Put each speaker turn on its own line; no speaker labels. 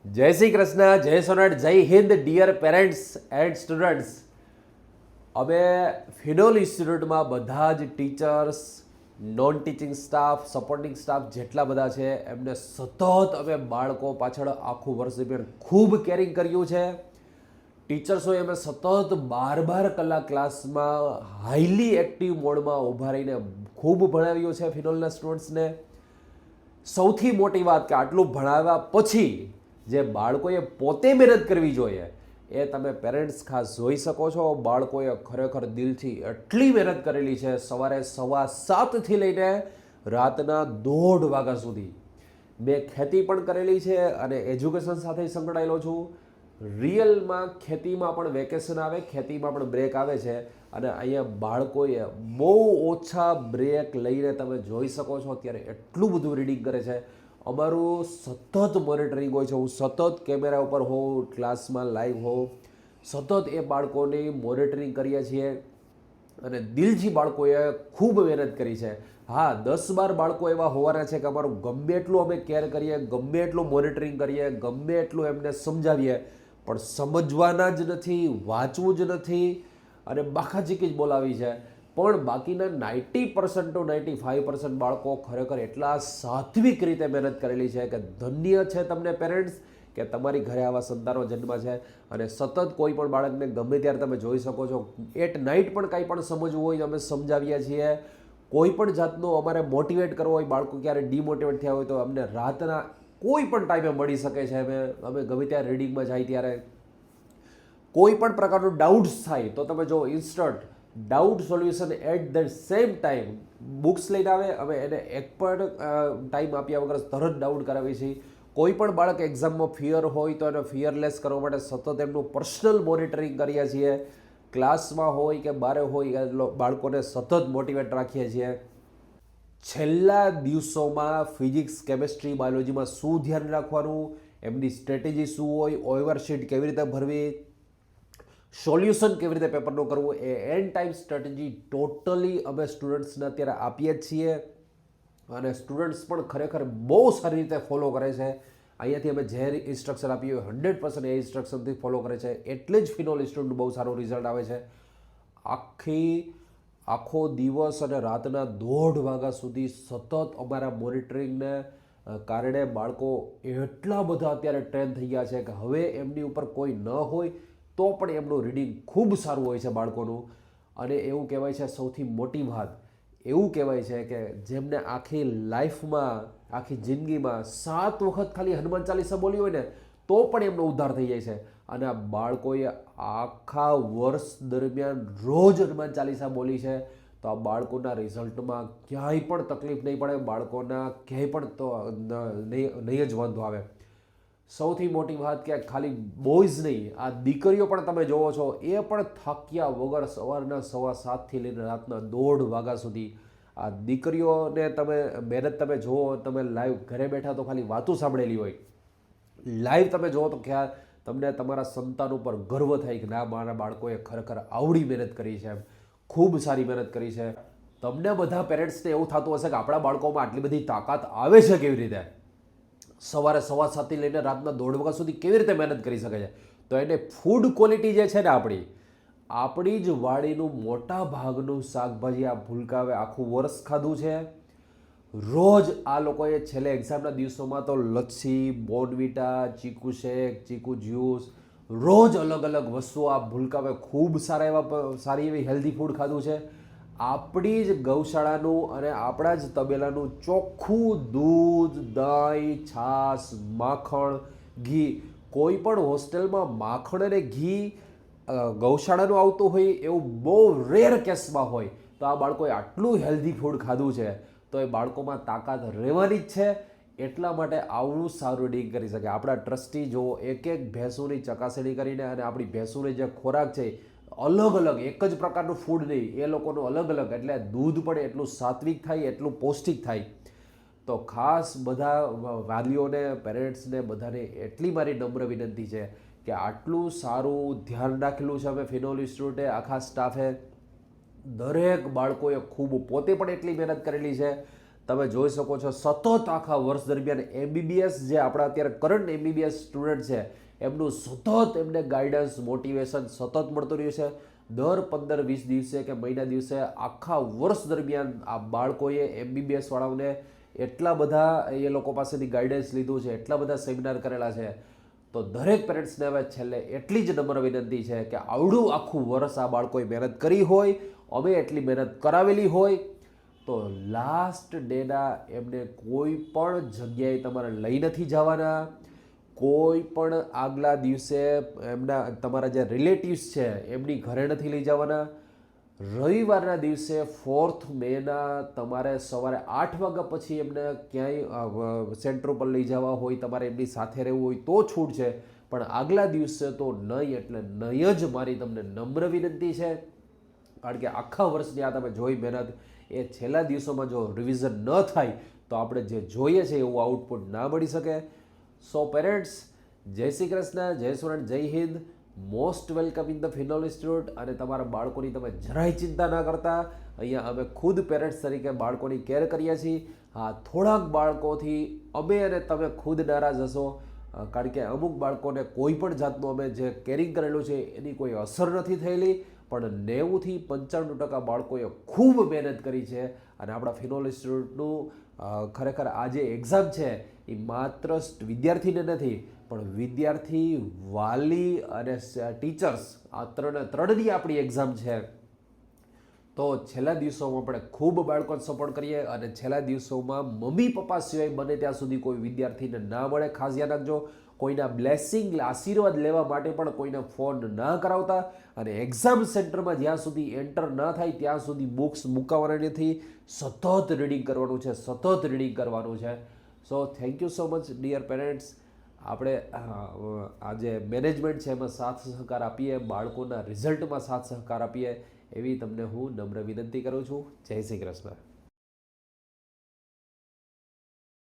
જય શ્રી કૃષ્ણ, જય સોનાટ, જય Hind, dear parents and students. અમે ફિનોલ ઇન્સ્ટિટ્યૂટમાં બધા જ teachers, non teaching staff, supporting staff જેટલા બધા છે એમને સતત અમે બાળકો પાછળ આખું વર્ષ દરમિયાન ખૂબ કેરિંગ કર્યું છે. ટીચર્સોએ અમે સતત 12 કલાક ક્લાસમાં હાઈલી એક્ટિવ મોડમાં ઊભા રહીને ખૂબ ભણાવ્યું છે ફિનોલના સ્ટુડન્ટ્સને. સૌથી મોટી વાત કે આટલું ભણાવ્યા પછી જે બાળકોએ પોતે મહેનત કરવી જોઈએ એ તમે પેરેન્ટ્સ ખાસ જોઈ શકો છો. બાળકોએ ખરેખર દિલથી એટલી મહેનત કરેલી છે. સવારે 7:15થી લઈને રાતના 1:30 વાગ્યા સુધી મેં ખેતી પણ કરેલી છે અને એજ્યુકેશન સાથે સંકળાયેલો છું. રિયલમાં ખેતીમાં પણ વેકેશન આવે, ખેતીમાં પણ બ્રેક આવે છે અને અહીંયા બાળકોએ બહુ ઓછા બ્રેક લઈને તમે જોઈ શકો છો અત્યારે એટલું બધું રીડિંગ કરે છે. અમારું સતત મોનિટરિંગ હોય છે. હું સતત કેમેરા ઉપર હોઉં, ક્લાસમાં લાઈવ હોઉં, સતત એ બાળકોની મોનિટરિંગ કરીએ છીએ અને દિલથી બાળકોએ ખૂબ મહેનત કરી છે. હા, 10-12 બાળકો એવા હોવાના છે કે અમારું ગમે એટલું અમે કેર કરીએ, ગમે એટલું મોનિટરિંગ કરીએ, ગમે એટલું એમને સમજાવીએ પણ સમજવાના જ નથી, વાંચવું જ નથી અને બાકાચીકી જ બોલાવી છે. પણ બાકીના 90% to 95% બાળકો ખરેખર એટલા સાત્વિક રીતે મહેનત કરેલી છે કે ધન્ય છે તમને પેરેન્ટ્સ કે તમારી ઘરે આવા સંતાનો જન્મ છે. અને સતત કોઈ પણ બાળકને ગમે ત્યારે તમે જોઈ શકો છો એટ નાઇટ પણ કાંઈ પણ સમજવું હોય અમે સમજાવીએ છીએ. કોઈ પણ જાતનું અમારે મોટિવેટ કરવો હોય, બાળકો ક્યારે ડિમોટિવેટ થયા હોય તો અમને રાતના કોઈ પણ ટાઈમે મળી શકે છે. અમે ગમે ત્યારે રીડિંગમાં જાય ત્યારે કોઈ પણ પ્રકારનું ડાઉટ્સ થાય તો તમે જો instant doubt solution at the same time books લઈને આવે, અમે એને એક પણ ટાઈમ આપ્યા વગર તરત ડાઉટ કરાવીએ છીએ. કોઈ પણ બાળક એક્ઝામમાં ફિયર હોય તો એને ફિયરલેસ કરવા માટે સતત એમનું પર્સનલ મોનિટરિંગ કરીએ છીએ. ક્લાસમાં હોય કે બારે હોય બાળકોને સતત મોટિવેટ રાખીએ છીએ. છેલ્લા દિવસોમાં ફિઝિક્સ, કેમેસ્ટ્રી, બાયોલોજીમાં શું ધ્યાન રાખવાનું, એમની સ્ટ્રેટેજી શું હોય, ઓવરશીટ કેવી રીતે ભરવી, સોલ્યુશન કેવી રીતે પેપરનું કરવું, એ એન્ડ ટાઈમ સ્ટ્રેટેજી ટોટલી અમે સ્ટુડન્ટ્સને અત્યારે આપીએ જ છીએ અને સ્ટુડન્ટ્સ પણ ખરેખર બહુ સારી રીતે ફોલો કરે છે. અહીંયાથી અમે જે ઇન્સ્ટ્રક્શન આપીએ હોય 100% એ ઇન્સ્ટ્રક્શનથી ફોલો કરે છે. એટલે જ ફિનોલ ઇન્સ્ટિટ્યૂટ બહુ સારું રિઝલ્ટ આવે છે. આખો દિવસ અને રાતના 1:30 વાગ્યા સુધી સતત અમારા મોનિટરિંગને કારણે બાળકો એટલા બધા અત્યારે ટ્રેન થઈ ગયા છે કે હવે એમની ઉપર કોઈ ન હોય તો પણ એમનું રીડિંગ ખૂબ સારું હોય છે બાળકોનું. અને એવું કહેવાય છે, સૌથી મોટી વાત એવું કહેવાય છે કે જેમને આખી લાઈફમાં, આખી જિંદગીમાં 7 વખત ખાલી હનુમાન ચાલીસા બોલી હોય ને તો પણ એમનો ઉદ્ધાર થઈ જાય છે. અને આ બાળકોએ આખા વર્ષ દરમિયાન રોજ હનુમાન ચાલીસા બોલી છે તો આ બાળકોના રિઝલ્ટમાં ક્યાંય પણ તકલીફ નહીં પડે, બાળકોના ક્યાંય પણ તો નહીં જ વાંધો આવે. સૌથી મોટી વાત કે ખાલી બોયઝ નહીં, આ દીકરીઓ પણ તમે જોવો છો એ પણ થાક્યા વગર સવારના 7:15થી લઈને રાતના 1:30 વાગ્યા સુધી આ દીકરીઓને તમે મહેનત તમે જુઓ, તમે લાઈવ ઘરે બેઠા તો ખાલી વાતું સાંભળેલી હોય, લાઈવ તમે જુઓ તો ખ્યાલ તમને તમારા સંતાન ઉપર ગર્વ થાય કે ના, મારા બાળકોએ ખરેખર આવડી મહેનત કરી છે, ખૂબ સારી મહેનત કરી છે. તમને બધા પેરેન્ટ્સને એવું થતું હશે કે આપણા બાળકોમાં આટલી બધી તાકાત આવે છે કેવી રીતે, સવારે 7:15થી લઈને રાતના 1:30 વાગ્યા સુધી કેવી રીતે મહેનત કરી શકે છે. તો એને ફૂડ ક્વોલિટી જે છે ને આપણી જ વાડીનું મોટા ભાગનું શાકભાજી આ ભૂલકાવે આખું વર્ષ ખાધું છે. રોજ આ લોકોએ છેલ્લે એક્ઝામના દિવસોમાં તો લચ્છી, બોર્નવિટા, ચીકુ શેક, ચીકુ જ્યુસ, રોજ અલગ અલગ વસ્તુઓ આ ભૂલકાવે ખૂબ સારી એવી હેલ્ધી ફૂડ ખાધું છે. આપણી જ ગૌશાળાનું અને આપણા જ તબેલાનું ચોખ્ખું દૂધ, દહીં, છાશ, માખણ, ઘી. કોઈ પણ હોસ્ટેલમાં માખણ અને ઘી ગૌશાળાનું આવતું હોય એવું બહુ રેર કેસમાં હોય. તો આ બાળકોએ આટલું હેલ્ધી ફૂડ ખાધું છે તો એ બાળકોમાં તાકાત રહેવાની જ છે. એટલા માટે આવડું સારું રીડિંગ કરી શકે. આપણા ટ્રસ્ટી જો એક ભેંસોની ચકાસણી કરીને અને આપણી ભેંસોની જે ખોરાક છે અલગ અલગ, એક જ પ્રકારનું ફૂડ નહીં, એ લોકોનું અલગ અલગ, એટલે દૂધ પણ એટલું સાત્વિક થાય, એટલું પૌષ્ટિક થાય. તો ખાસ બધા વાલીઓને, પેરેન્ટ્સને બધાને એટલી મારી નમ્ર વિનંતી છે કે આટલું સારું ધ્યાન રાખેલું છે અમે ફિનોલ ઇન્સ્ટિટ્યૂટે, આખા સ્ટાફે. દરેક બાળકોએ ખૂબ પોતે પણ એટલી મહેનત કરેલી છે. તમે જોઈ શકો છો સતત આખા વર્ષ દરમિયાન MBBS જે આપણા અત્યારે કરંટ MBBS સ્ટુડન્ટ છે એમનું સતત એમને ગાઈડન્સ મોટિવેશન સતત મળતું રહ્યું છે. દર 15-20 દિવસે કે મહિના દિવસે આખા વર્ષ દરમિયાન આ બાળકોએ MBBS વાળાઓને એટલા બધા એ લોકો પાસેથી ગાઈડન્સ લીધું છે, એટલા બધા સેમિનાર કરેલા છે. તો દરેક પેરેન્ટ્સને હવે છેલ્લે એટલી જ નમ્ર વિનંતી છે કે આવડું આખું વર્ષ આ બાળકોએ મહેનત કરી હોય, અમે એટલી મહેનત કરાવેલી હોય, તો લાસ્ટ ડેના એમને કોઈ પણ જગ્યાએ તમારે લઈ નથી જવાના. કોઈ પણ આગલા દિવસે એમના તમારા જે રિલેટિવ્સ છે એમની ઘરે નથી લઈ જવાના. રવિવારના દિવસે 4th મેના તમારે સવારે 8 વાગ્યા પછી એમને ક્યાંય સેન્ટર ઉપર લઈ જવા હોય, તમારે એમની સાથે રહેવું હોય તો છૂટ છે, પણ આગલા દિવસે તો નહીં એટલે નહીં જ. મારી તમને નમ્ર વિનંતી છે, કારણ કે આખા વર્ષની આ તમે જોઈ મહેનત, એ છેલ્લા દિવસોમાં જો રિવિઝન ન થાય તો આપણે જે જોઈએ છે એવું આઉટપુટ ના મળી શકે. સો પેરેન્ટ્સ, જય શ્રી કૃષ્ણ, જય સોનાટ, જય Hind, most welcome in the phenol institute. અને તમારા બાળકોની તમે જરાય ચિંતા ના કરતા, અહીંયા અમે ખુદ પેરેન્ટ્સ તરીકે બાળકોની કેર કરીએ છીએ. હા, થોડાક બાળકોથી અમે અને તમે ખુદ નારાજ હશો, કારણ કે અમુક બાળકોને કોઈ પણ જાતનું અમે જે કેરિંગ કરેલું છે એની કોઈ અસર નથી થયેલી, પણ 90થી 95% બાળકોએ ખૂબ મહેનત કરી છે. અને આપણા ફિનોલ ઇન્સ્ટિટ્યૂટનું ખરેખર આ જે એક્ઝામ છે એ માત્ર વિદ્યાર્થીને નથી, પણ વિદ્યાર્થી, વાલી અને ટીચર્સ, આ ત્રણની આપણી એક્ઝામ છે. તો છેલ્લા દિવસોમાં આપણે ખૂબ બાળકોને સપોર્ટ કરીએ, અને છેલ્લા દિવસોમાં મમ્મી પપ્પા સિવાય બને ત્યાં સુધી કોઈ વિદ્યાર્થીને ના મળે. ખાસ ધ્યાન રાખજો, કોઈના બ્લેસિંગ, આશીર્વાદ લેવા માટે પણ કોઈને ફોન ના કરાવતા, અને એક્ઝામ સેન્ટરમાં જ્યાં સુધી એન્ટર ના થાય ત્યાં સુધી બુક્સ મુકાવવાની નથી. સતત રીડિંગ કરવાનું છે, સતત રીડિંગ કરવાનું છે. So thank you so much dear parents. આપણે આ જે મેનેજમેન્ટ છે એમાં સાથ સહકાર આપીએ, બાળકોના રિઝલ્ટમાં સાથ સહકાર આપીએ, એવી તમને હું નમ્ર વિનંતી કરું છું. જય શ્રી કૃષ્ણ.